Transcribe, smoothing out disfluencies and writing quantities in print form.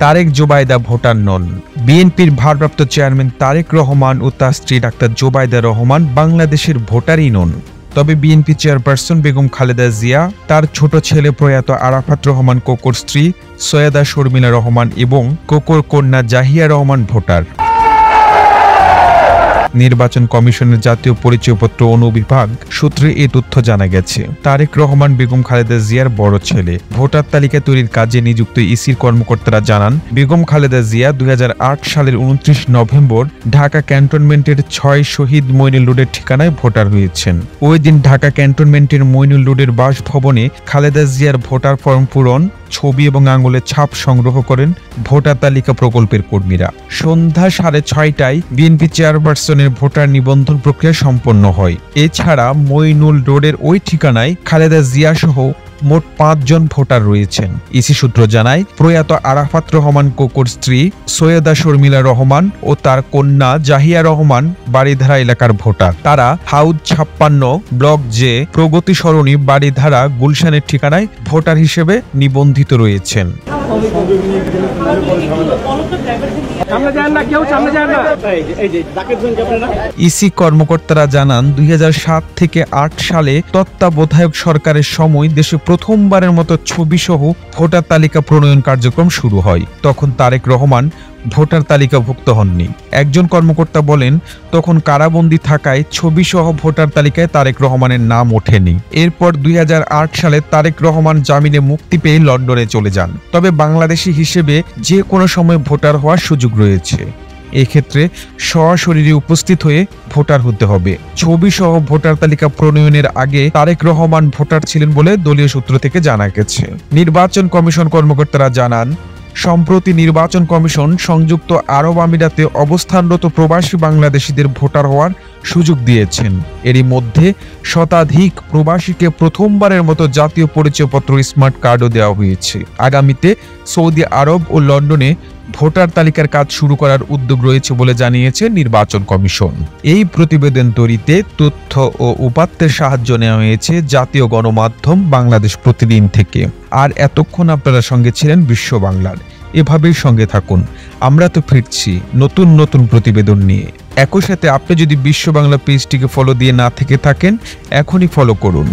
Tarique Zubaida voter নন। বিএনপির ভারপ্রাপ্ত chairman Tarique Rahman ও তার স্ত্রী ডাক্তার জোবায়দা রহমান বাংলাদেশের ভোটারই নন। তবে বিএনপি চেয়ারপারসন বেগম খালেদা জিয়া, তার ছোট ছেলে প্রয়াত আরাফাত রহমান কোকোর স্ত্রী সৈয়দা শর্মিলা রহমান এবং কোকোর কন্যা জাহিয়া রহমান ভোটার। নির্বাচন কমিশনের জাতীয় পরিচয়পত্র অনুবিভাগ সূত্রে এই তথ্য জানা গেছে। তারেক রহমান বেগম খালেদা জিয়ার বড় ছেলে। ভোটার তালিকা তৈরির কাজে নিযুক্ত ইসির কর্মকর্তারা জানান, বেগম খালেদা জিয়া 2008 সালের 29 নভেম্বর ঢাকা ক্যান্টনমেন্টের 6 শহীদ মইনুল রোডের ঠিকানায় ভোটার হয়েছেন। ওই দিন ঢাকা ক্যান্টনমেন্টের মইনুল রোডের বাসভবনে খালেদা জিয়ার ভোটার ফর্ম পূরণ, ছবি এবং আঙুলের ছাপ সংগ্রহ করেন ভোটার তালিকা প্রকল্পের কর্মীরা। সন্ধ্যা 6:30টায় বিএনপি চেয়ারপারসনের ভোটার নিবন্ধন প্রক্রিয়া সম্পন্ন হয়। এছাড়া মইনুল রোডের ওই ঠিকানায় খালেদা জিয়া সহ মোট 5 জন ভোটার রয়েছেন। ইসি সূত্র জানায়, প্রয়াত আরাফাত রহমান কোকোর স্ত্রী সৈয়দা শর্মিলা রহমান ও তার কন্যা জাহিয়া রহমান বাড়িধারা এলাকার ভোটার। তারা হাউদ 56 ব্লক জে প্রগতি সরণি বাড়িধারা গুলশানের ঠিকানায় ভোটার হিসেবে নিবন্ধিত রয়েছেন। ইসি কর্মকর্তারা জানান, 2007 থেকে 8 সালে তত্ত্বাবধায়ক সরকারের সময় দেশে প্রথমবারের মতো ছবিসহ ভোটার তালিকা প্রণয়ন কার্যক্রম শুরু হয়। তখন তারেক রহমান ভোটার তালিকাভুক্ত হননি। একজন কর্মকর্তা বলেন, তখন কারাবন্দী থাকায় ছবিসহ ভোটার তালিকায় তারেক রহমানের নাম ওঠেনি। এরপর 2008 সালে তারেক রহমান জামিনে মুক্তি পেয়ে লন্ডনে চলে যান। তবে বাংলাদেশি হিসেবে যে কোনো সময় ভোটার হওয়ার সুযোগ রয়েছে। এক্ষেত্রে সশরীরে উপস্থিত হয়ে ভোটার হতে হবে। ছবি সহ ভোটার তালিকা প্রণয়নের আগে তারেক রহমান ভোটার ছিলেন বলে দলীয় সূত্র থেকে জানা গেছে। নির্বাচন কমিশন কর্মকর্তারা জানান, সম্প্রতি নির্বাচন কমিশন সংযুক্ত আরব আমিরাতে অবস্থানরত প্রবাসী বাংলাদেশিদের ভোটার হওয়ার সুযোগ দিয়েছেন। এরই মধ্যে শতাধিক প্রবাসীকে প্রথমবারের মতো জাতীয় পরিচয়পত্র স্মার্ট কার্ডও দেওয়া হয়েছে। আগামীতে সৌদি আরব ও লন্ডনে ভোটার তালিকার কাজ শুরু করার উদ্যোগ রয়েছে বলে জানিয়েছে নির্বাচন কমিশন। এই প্রতিবেদন তৈরিতে তথ্য ও উপাত্তের সাহায্য নেওয়া হয়েছে জাতীয় গণমাধ্যম বাংলাদেশ প্রতিদিন থেকে। আর এতক্ষণ আপনারা সঙ্গে ছিলেন বিশ্ব বাংলার। এভাবেই সঙ্গে থাকুন, আমরা তো ফিরছি নতুন নতুন প্রতিবেদন নিয়ে। একই সাথে আপনি যদি বিশ্ব বাংলা পেজটিকে ফলো দিয়ে না থেকে থাকেন, এখনই ফলো করুন।